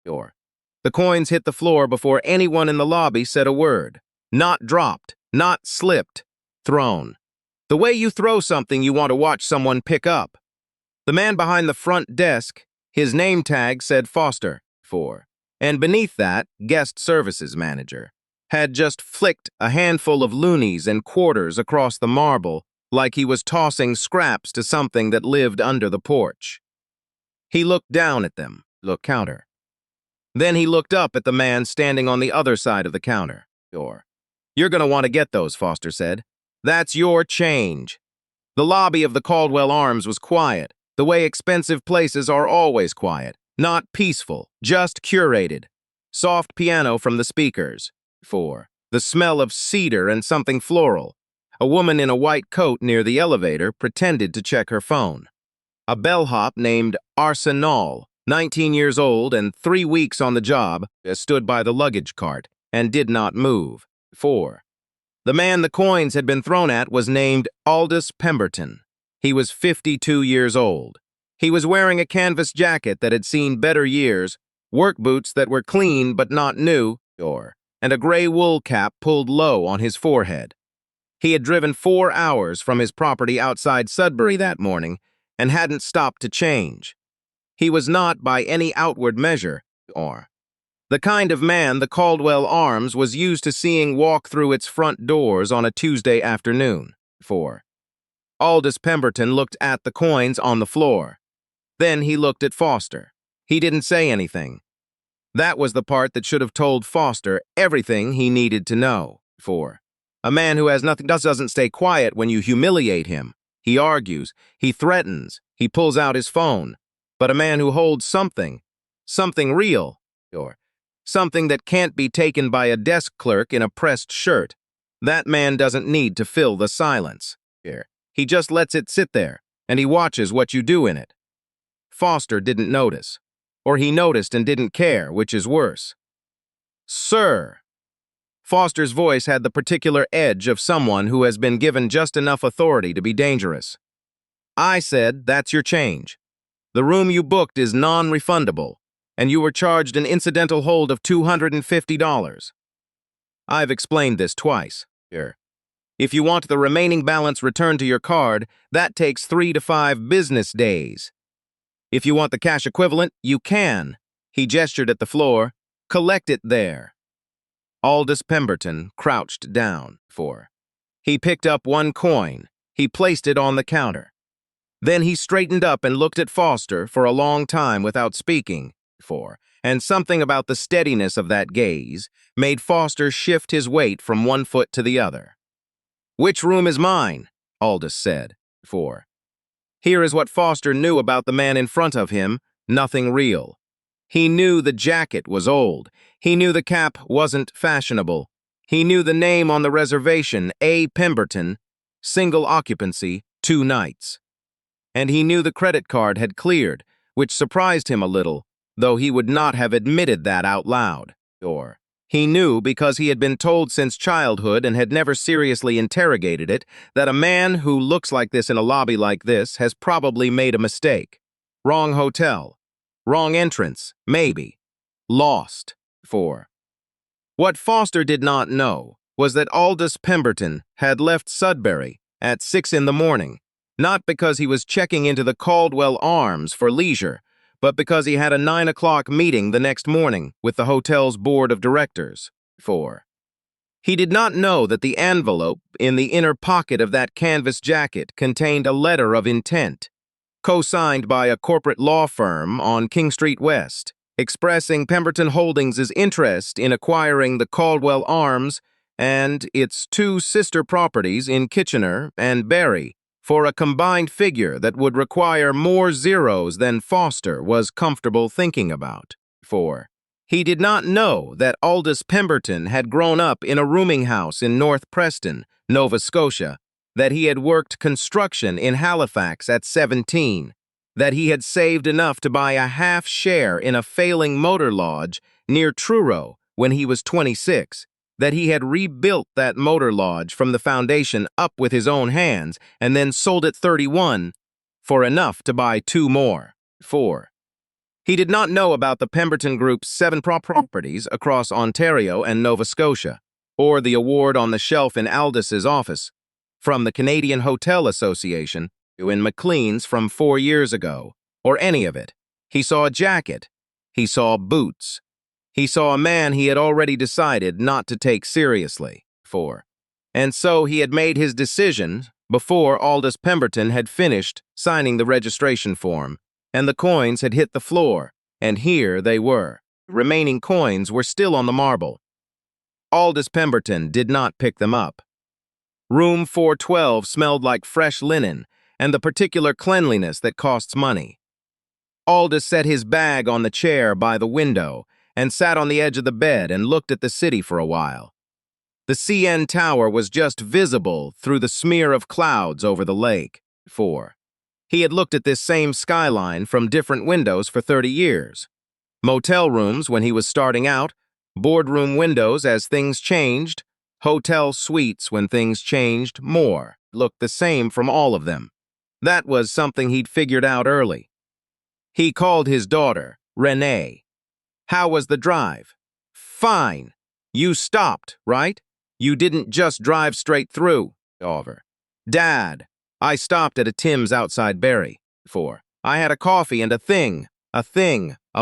Or, the coins hit the floor before anyone in the lobby said a word. Not dropped, not slipped, thrown. The way you throw something you want to watch someone pick up. The man behind the front desk, his name tag said Foster, 4, and beneath that, guest services manager, had just flicked a handful of loonies and quarters across the marble like he was tossing scraps to something that lived under the porch. He looked down at them, counter. Then he looked up at the man standing on the other side of the counter. You're going to want to get those, Foster said. That's your change. The lobby of the Caldwell Arms was quiet, the way expensive places are always quiet, not peaceful, just curated. Soft piano from the speakers. 4. The smell of cedar and something floral. A woman in a white coat near the elevator pretended to check her phone. A bellhop named Arsenal, 19 years old and 3 weeks on the job, stood by the luggage cart and did not move. 4. The man the coins had been thrown at was named Aldous Pemberton. He was 52 years old. He was wearing a canvas jacket that had seen better years, work boots that were clean but not new, and a gray wool cap pulled low on his forehead. He had driven 4 hours from his property outside Sudbury that morning and hadn't stopped to change. He was not, by any outward measure, the kind of man the Caldwell Arms was used to seeing walk through its front doors on a Tuesday afternoon. 4. Aldous Pemberton looked at the coins on the floor. Then he looked at Foster. He didn't say anything. That was the part that should have told Foster everything he needed to know. 4. A man who has nothing doesn't stay quiet when you humiliate him. He argues, he threatens, he pulls out his phone. But a man who holds something real, something that can't be taken by a desk clerk in a pressed shirt, that man doesn't need to fill the silence. He just lets it sit there, and he watches what you do in it. Foster didn't notice. Or he noticed and didn't care, which is worse. Sir. Foster's voice had the particular edge of someone who has been given just enough authority to be dangerous. I said, that's your change. The room you booked is non-refundable, and you were charged an incidental hold of $250. I've explained this twice. If you want the remaining balance returned to your card, that takes 3 to 5 business days. If you want the cash equivalent, you can. He gestured at the floor. Collect it there. Aldous Pemberton crouched down. 4. He picked up one coin. He placed it on the counter. Then he straightened up and looked at Foster for a long time without speaking. 4. And something about the steadiness of that gaze made Foster shift his weight from one foot to the other. Which room is mine? Aldous said. 4. Here is what Foster knew about the man in front of him, nothing real. He knew the jacket was old. He knew the cap wasn't fashionable. He knew the name on the reservation, A. Pemberton, single occupancy, 2 nights. And he knew the credit card had cleared, which surprised him a little, though he would not have admitted that out loud. He knew, because he had been told since childhood and had never seriously interrogated it, that a man who looks like this in a lobby like this has probably made a mistake. Wrong hotel. Wrong entrance, maybe. Lost. 4. What Foster did not know was that Aldous Pemberton had left Sudbury at 6 in the morning, not because he was checking into the Caldwell Arms for leisure, but because he had a 9 o'clock meeting the next morning with the hotel's board of directors. 4. He did not know that the envelope in the inner pocket of that canvas jacket contained a letter of intent, co-signed by a corporate law firm on King Street West, expressing Pemberton Holdings' interest in acquiring the Caldwell Arms and its 2 sister properties in Kitchener and Barrie for a combined figure that would require more zeros than Foster was comfortable thinking about. 4. He did not know that Aldous Pemberton had grown up in a rooming house in North Preston, Nova Scotia, that he had worked construction in Halifax at 17, that he had saved enough to buy a half share in a failing motor lodge near Truro when he was 26, that he had rebuilt that motor lodge from the foundation up with his own hands and then sold it 31 for enough to buy 2 more. 4. He did not know about the Pemberton Group's 7 properties across Ontario and Nova Scotia, or the award on the shelf in Aldous's office from the Canadian Hotel Association in Maclean's from 4 years ago, or any of it. He saw a jacket. He saw boots. He saw a man he had already decided not to take seriously for. And so he had made his decision before Aldous Pemberton had finished signing the registration form, and the coins had hit the floor, and here they were. Remaining coins were still on the marble. Aldous Pemberton did not pick them up. Room 412 smelled like fresh linen and the particular cleanliness that costs money. Aldous set his bag on the chair by the window and sat on the edge of the bed and looked at the city for a while. The CN Tower was just visible through the smear of clouds over the lake. He had looked at this same skyline from different windows for 30 years. Motel rooms when he was starting out, boardroom windows as things changed, hotel suites when things changed more, looked the same from all of them. That was something he'd figured out early. He called his daughter, Renee. "How was the drive?" "Fine. You stopped, right? You didn't just drive straight through." Over. "Dad, I stopped at a Tim's outside Barrie. I had a coffee and a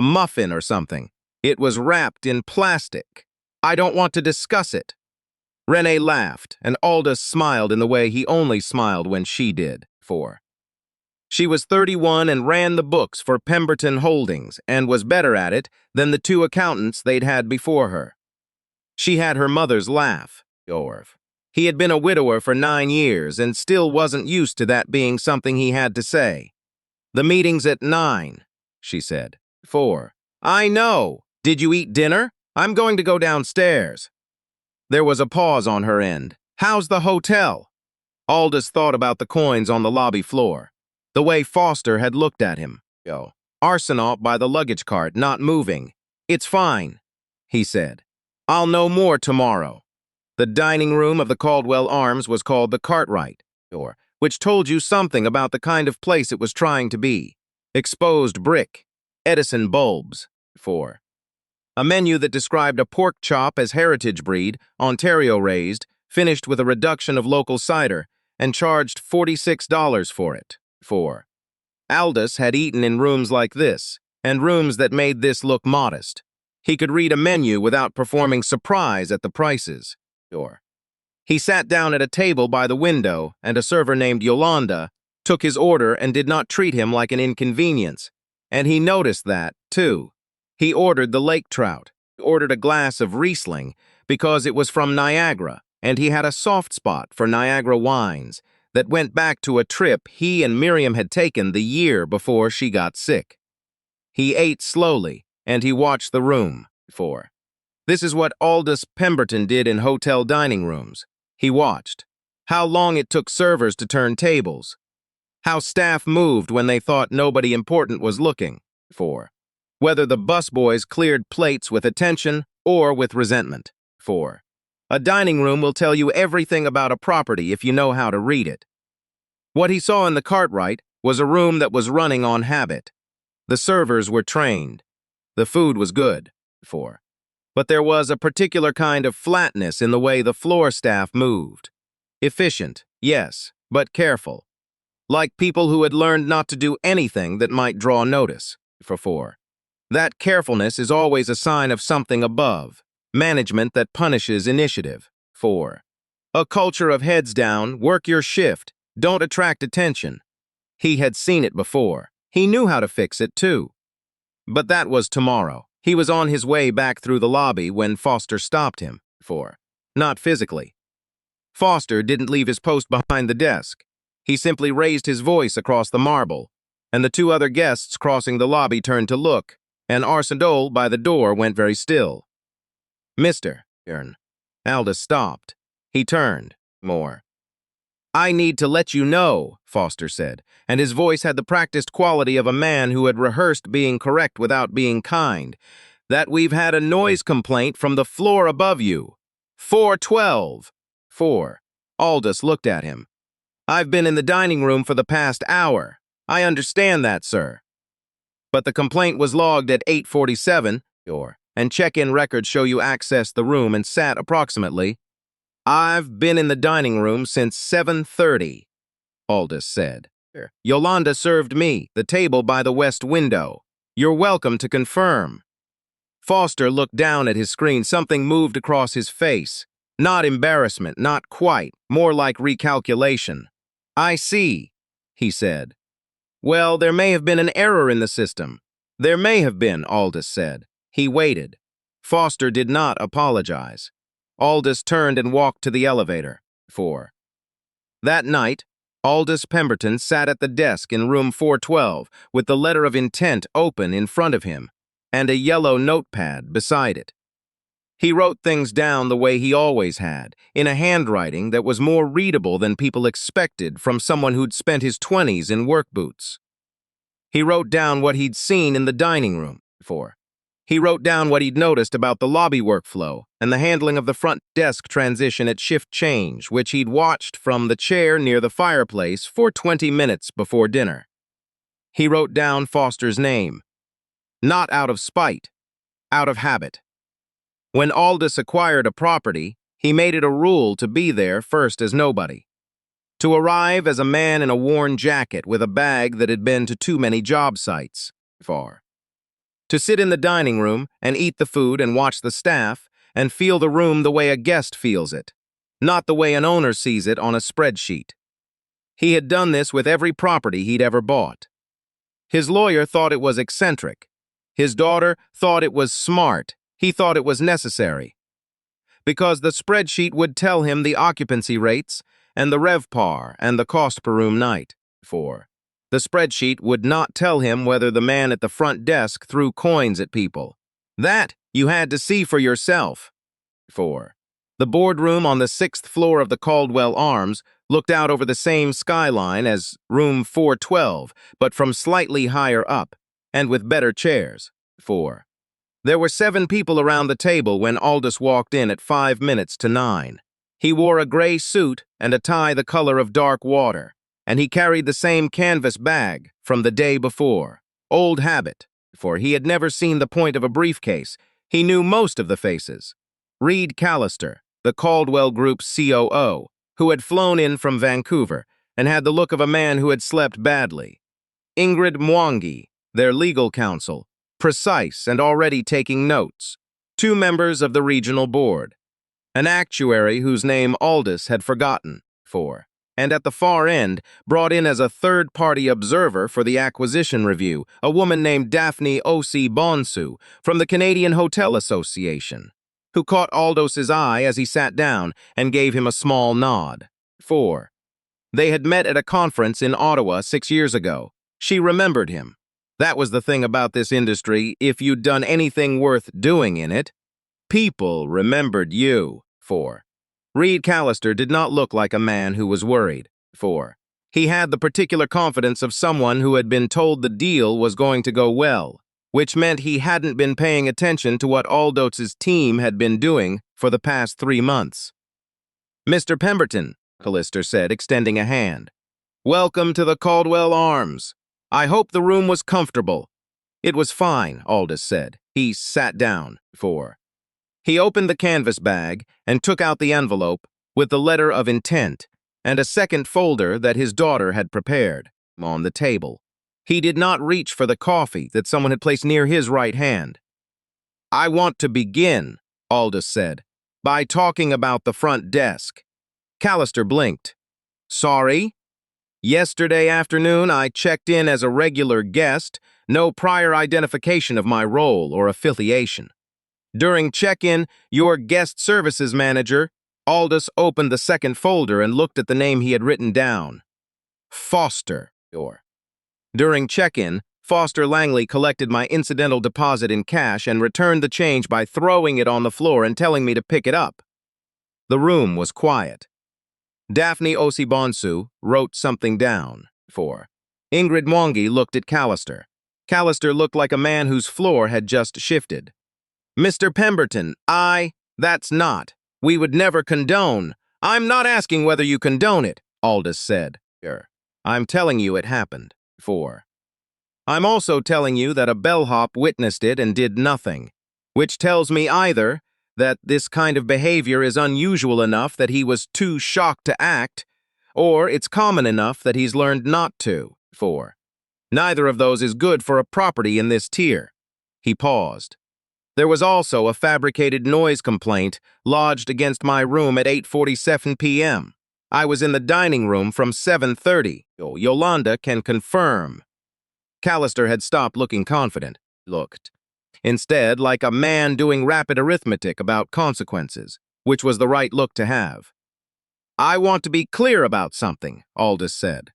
muffin or something. It was wrapped in plastic. I don't want to discuss it." Renee laughed, and Aldous smiled in the way he only smiled when she did. She was 31 and ran the books for Pemberton Holdings and was better at it than the 2 accountants they'd had before her. She had her mother's laugh. He had been a widower for 9 years and still wasn't used to that being something he had to say. "The meeting's at 9, she said. "I know. Did you eat dinner? I'm going to go downstairs." There was a pause on her end. "How's the hotel?" Aldous thought about the coins on the lobby floor. The way Foster had looked at him. Arsenal by the luggage cart, not moving. "It's fine," he said. "I'll know more tomorrow." The dining room of the Caldwell Arms was called the Cartwright, which told you something about the kind of place it was trying to be. Exposed brick, Edison bulbs. A menu that described a pork chop as heritage breed, Ontario raised, finished with a reduction of local cider, and charged $46 for it. Aldous had eaten in rooms like this, and rooms that made this look modest. He could read a menu without performing surprise at the prices. He sat down at a table by the window, and a server named Yolanda took his order and did not treat him like an inconvenience. And he noticed that, too. He ordered the lake trout, ordered a glass of Riesling because it was from Niagara, and he had a soft spot for Niagara wines that went back to a trip he and Miriam had taken the year before she got sick. He ate slowly, and he watched the room. This is what Aldous Pemberton did in hotel dining rooms. He watched how long it took servers to turn tables, how staff moved when they thought nobody important was looking, whether the busboys cleared plates with attention or with resentment. A dining room will tell you everything about a property if you know how to read it. What he saw in the Cartwright was a room that was running on habit. The servers were trained. The food was good. But there was a particular kind of flatness in the way the floor staff moved. Efficient, yes, but careful. Like people who had learned not to do anything that might draw notice. That carefulness is always a sign of something above. Management that punishes initiative. A culture of heads down, work your shift, don't attract attention. He had seen it before. He knew how to fix it, too. But that was tomorrow. He was on his way back through the lobby when Foster stopped him. Not physically. Foster didn't leave his post behind the desk. He simply raised his voice across the marble, and the 2 other guests crossing the lobby turned to look, and Arsenault by the door went very still. "Mr. Aldous stopped. He turned. More. "I need to let you know," Foster said, and his voice had the practiced quality of a man who had rehearsed being correct without being kind, "that we've had a noise complaint from the floor above you. 412. Aldous looked at him. "I've been in the dining room for the past hour. I understand that, sir." But the complaint was logged at 8:47, and check-in records show you accessed the room and sat approximately. I've been in the dining room since 7:30, Aldous said. Yolanda served me the table by the west window. You're welcome to confirm. Foster looked down at his screen. Something moved across his face. Not embarrassment, not quite, more like recalculation. I see, he said. Well, there may have been an error in the system. There may have been, Aldous said. He waited. Foster did not apologize. Aldous turned and walked to the elevator. 4. That night, Aldous Pemberton sat at the desk in room 412 with the letter of intent open in front of him and a yellow notepad beside it. He wrote things down the way he always had, in a handwriting that was more readable than people expected from someone who'd spent his 20s in work boots. He wrote down what he'd seen in the dining room. 4. He wrote down what he'd noticed about the lobby workflow and the handling of the front desk transition at shift change, which he'd watched from the chair near the fireplace for 20 minutes before dinner. He wrote down Foster's name, not out of spite, out of habit. When Aldous acquired a property, he made it a rule to be there first as nobody. To arrive as a man in a worn jacket with a bag that had been to too many job sites. 4. To sit in the dining room and eat the food and watch the staff and feel the room the way a guest feels it, not the way an owner sees it on a spreadsheet. He had done this with every property he'd ever bought. His lawyer thought it was eccentric. His daughter thought it was smart. He thought it was necessary. Because the spreadsheet would tell him the occupancy rates and the RevPAR and the cost per room night. 4. The spreadsheet would not tell him whether the man at the front desk threw coins at people. That you had to see for yourself. 4. The boardroom on the 6th floor of the Caldwell Arms looked out over the same skyline as room 412, but from slightly higher up, and with better chairs. 4. There were 7 people around the table when Aldous walked in at 5 minutes to 9. He wore a gray suit and a tie the color of dark water, and he carried the same canvas bag from the day before. Old habit, for he had never seen the point of a briefcase. He knew most of the faces. Reed Callister, the Caldwell Group's COO, who had flown in from Vancouver and had the look of a man who had slept badly. Ingrid Mwangi, their legal counsel, precise and already taking notes. 2 members of the regional board. An actuary whose name Aldous had forgotten. 4. And at the far end, brought in as a third-party observer for the acquisition review, a woman named Daphne O.C. Bonsu from the Canadian Hotel Association, who caught Aldous's eye as he sat down and gave him a small nod. 4. They had met at a conference in Ottawa 6 years ago. She remembered him. That was the thing about this industry. If you'd done anything worth doing in it, people remembered you. 4. Reed Callister did not look like a man who was worried. 4. He had the particular confidence of someone who had been told the deal was going to go well, which meant he hadn't been paying attention to what Aldous's team had been doing for the past 3 months. Mr. Pemberton, Callister said, extending a hand. Welcome to the Caldwell Arms. I hope the room was comfortable. It was fine, Aldous said. He sat down. 4. He opened the canvas bag and took out the envelope with the letter of intent and a second folder that his daughter had prepared on the table. He did not reach for the coffee that someone had placed near his right hand. I want to begin, Aldous said, by talking about the front desk. Callister blinked. Sorry? Yesterday afternoon, I checked in as a regular guest, no prior identification of my role or affiliation. During check-in, your guest services manager, Aldous opened the second folder and looked at the name he had written down. Foster. During check-in, Foster Langley collected my incidental deposit in cash and returned the change by throwing it on the floor and telling me to pick it up. The room was quiet. Daphne O.C. Bonsu wrote something down. 4. Ingrid Mwangi looked at Callister. Callister looked like a man whose floor had just shifted. Mr. Pemberton, that's not. We would never condone. I'm not asking whether you condone it, Aldous said. I'm telling you it happened. 4. I'm also telling you that a bellhop witnessed it and did nothing, which tells me either that this kind of behavior is unusual enough that he was too shocked to act, or it's common enough that he's learned not to. 4. Neither of those is good for a property in this tier. He paused. There was also a fabricated noise complaint lodged against my room at 8:47 p.m. I was in the dining room from 7:30. Yolanda can confirm. Callister had stopped looking confident. Looked, instead, like a man doing rapid arithmetic about consequences, which was the right look to have. I want to be clear about something, Aldous said.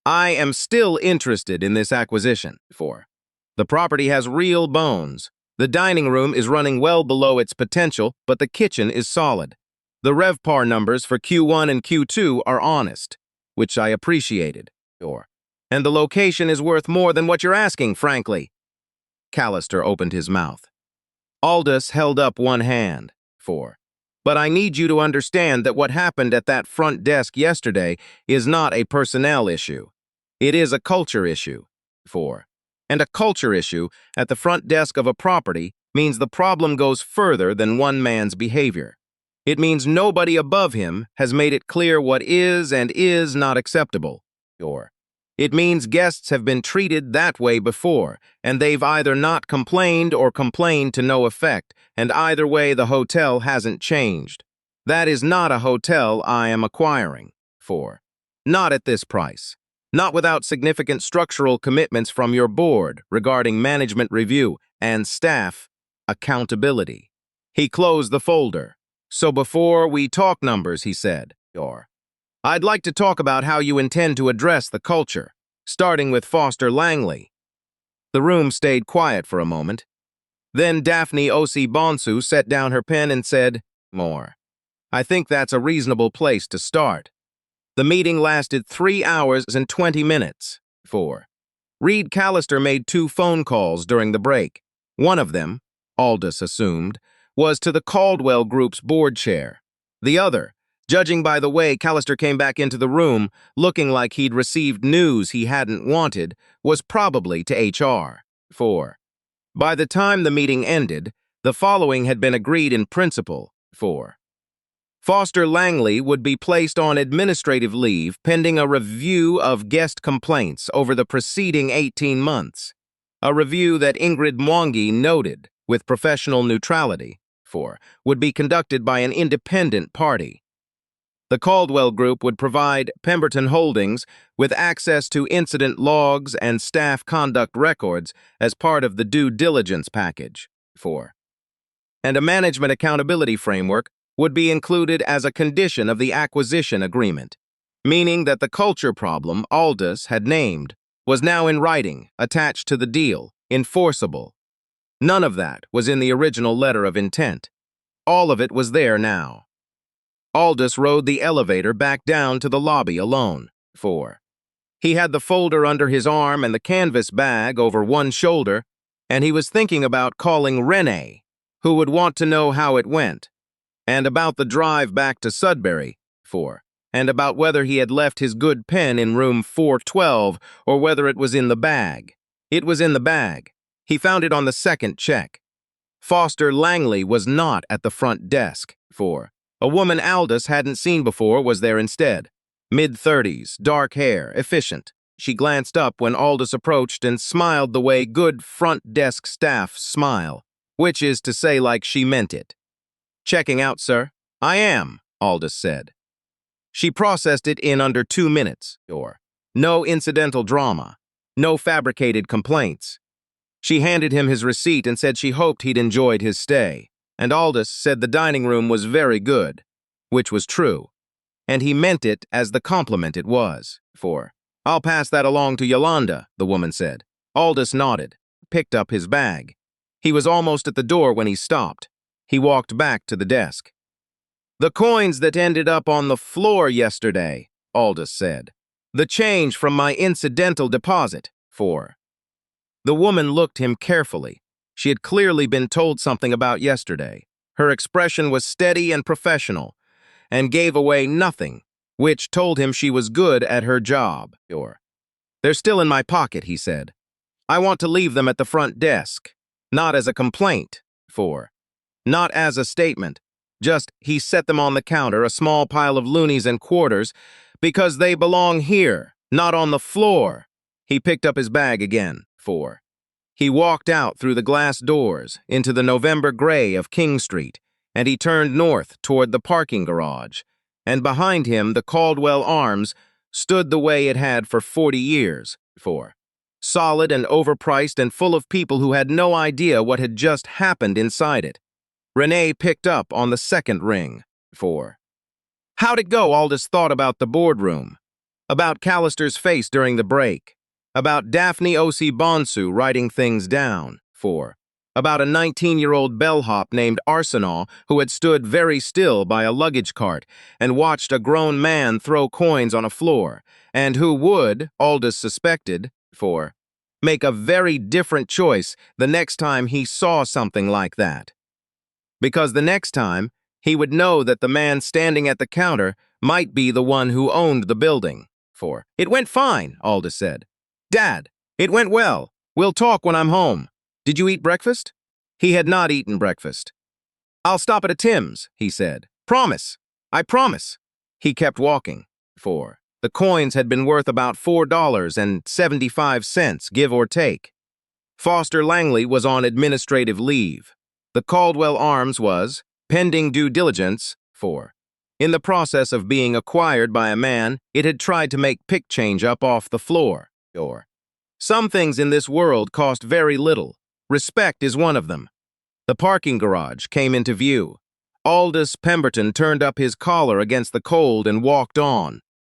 I am still interested in this acquisition. 4. The property has real bones. The dining room is running well below its potential, but the kitchen is solid. The RevPAR numbers for Q1 and Q2 are honest, which I appreciated. 4. And the location is worth more than what you're asking, frankly. Callister opened his mouth. Aldous held up one hand. 4. But I need you to understand that what happened at that front desk yesterday is not a personnel issue. It is a culture issue. 4. And a culture issue at the front desk of a property means the problem goes further than one man's behavior. It means nobody above him has made it clear what is and is not acceptable. Or it means guests have been treated that way before, and they've either not complained or complained to no effect, and either way the hotel hasn't changed. That is not a hotel I am acquiring. 4. Not at this price. Not without significant structural commitments from your board regarding management review and staff accountability. He closed the folder. So before we talk numbers, he said, I'd like to talk about how you intend to address the culture, starting with Foster Langley. The room stayed quiet for a moment. Then Daphne Osi Bonsu set down her pen and said, More. I think that's a reasonable place to start. The meeting lasted 3 hours and 20 minutes. 4. Reed Callister made 2 phone calls during the break. One of them, Aldous assumed, was to the Caldwell Group's board chair. The other, judging by the way Callister came back into the room, looking like he'd received news he hadn't wanted, was probably to HR. 4. By the time the meeting ended, the following had been agreed in principle. 4. Foster Langley would be placed on administrative leave pending a review of guest complaints over the preceding 18 months, a review that Ingrid Mwangi noted with professional neutrality. 4. Would be conducted by an independent party. The Caldwell Group would provide Pemberton Holdings with access to incident logs and staff conduct records as part of the due diligence package. 4. And a management accountability framework would be included as a condition of the acquisition agreement, meaning that the culture problem Aldous had named was now in writing, attached to the deal, enforceable. None of that was in the original letter of intent. All of it was there now. Aldous rode the elevator back down to the lobby alone. 4. He had the folder under his arm and the canvas bag over one shoulder, and he was thinking about calling Renee, who would want to know how it went, and about the drive back to Sudbury. 4. And about whether he had left his good pen in room 412 or whether it was in the bag. It was in the bag. He found it on the second check. Foster Langley was not at the front desk. 4. A woman Aldous hadn't seen before was there instead. Mid-30s, dark hair, efficient. She glanced up when Aldous approached and smiled the way good front desk staff smile, which is to say like she meant it. Checking out, sir. I am, Aldous said. She processed it in under 2 minutes. No incidental drama. No fabricated complaints. She handed him his receipt and said she hoped he'd enjoyed his stay. And Aldous said the dining room was very good, which was true. And he meant it as the compliment it was. 4. I'll pass that along to Yolanda, the woman said. Aldous nodded, picked up his bag. He was almost at the door when he stopped. He walked back to the desk. The coins that ended up on the floor yesterday, Aldous said. The change from my incidental deposit. 4. The woman looked him carefully. She had clearly been told something about yesterday. Her expression was steady and professional, and gave away nothing, which told him she was good at her job. They're still in my pocket, he said. I want to leave them at the front desk. Not as a complaint. 4. Not as a statement. Just, he set them on the counter, a small pile of loonies and quarters, because they belong here, not on the floor. He picked up his bag again. 4. He walked out through the glass doors into the November gray of King Street, and he turned north toward the parking garage. And behind him, the Caldwell Arms stood the way it had for 40 years. 4. Solid and overpriced and full of people who had no idea what had just happened inside it. Renee picked up on the second ring. 4. How'd it go? Aldous thought about the boardroom, about Callister's face during the break, about Daphne O.C. Bonsu writing things down. 4. About a 19-year-old bellhop named Arsenault who had stood very still by a luggage cart and watched a grown man throw coins on a floor, and who would, Aldous suspected, 4. Make a very different choice the next time he saw something like that. Because the next time, he would know that the man standing at the counter might be the one who owned the building. 4. It went fine, Aldous said. Dad, it went well. We'll talk when I'm home. Did you eat breakfast? He had not eaten breakfast. I'll stop at a Tim's, he said. Promise. I promise. He kept walking. 4. The coins had been worth about $4.75, give or take. Foster Langley was on administrative leave. The Caldwell Arms was, pending due diligence, 4. In the process of being acquired by a man it had tried to make pick change up off the floor. Or, some things in this world cost very little. Respect is one of them. The parking garage came into view. Aldous Pemberton turned up his collar against the cold and walked on.